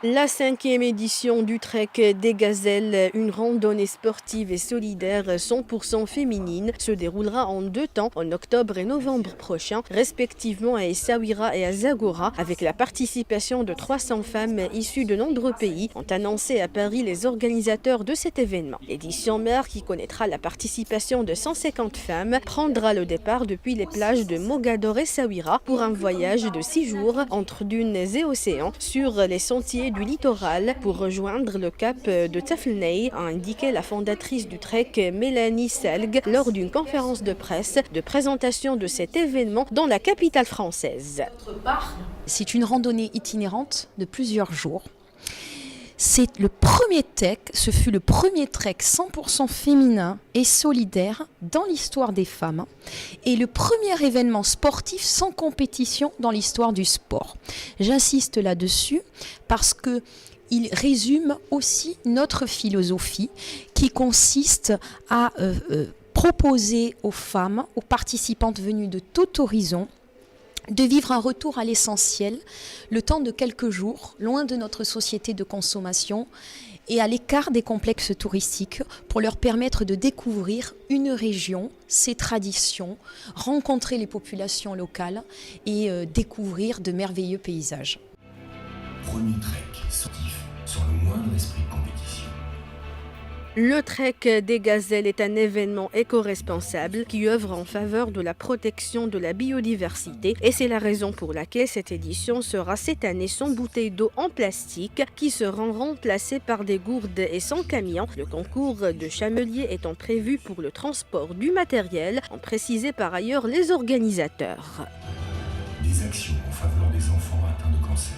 La 5e édition du Trek des Gazelles, une randonnée sportive et solidaire 100% féminine, se déroulera en 2 temps, en octobre et novembre prochains, respectivement à Essaouira et à Zagora, avec la participation de 300 femmes issues de nombreux pays, ont annoncé à Paris les organisateurs de cet événement. L'édition mère, qui connaîtra la participation de 150 femmes, prendra le départ depuis les plages de Mogador et Essaouira pour un voyage de 6 jours entre dunes et océans sur les sentiers du littoral pour rejoindre le cap de Taflnei, a indiqué la fondatrice du Trek Mélanie Selg lors d'une conférence de presse de présentation de cet événement dans la capitale française. C'est une randonnée itinérante de plusieurs jours. C'est le premier ce fut le premier trek 100% féminin et solidaire dans l'histoire des femmes et le premier événement sportif sans compétition dans l'histoire du sport. J'insiste là-dessus parce que il résume aussi notre philosophie qui consiste à proposer aux femmes, aux participantes venues de tout horizon, de vivre un retour à l'essentiel, le temps de quelques jours, loin de notre société de consommation et à l'écart des complexes touristiques pour leur permettre de découvrir une région, ses traditions, rencontrer les populations locales et découvrir de merveilleux paysages. Premier trek sportif sans le moindre esprit de compétition. Le Trek des Gazelles est un événement éco-responsable qui œuvre en faveur de la protection de la biodiversité et c'est la raison pour laquelle cette édition sera cette année sans bouteilles d'eau en plastique qui seront remplacées par des gourdes et sans camions. Le concours de chameliers étant prévu pour le transport du matériel, ont précisé par ailleurs les organisateurs. Des actions en faveur des enfants atteints de cancer.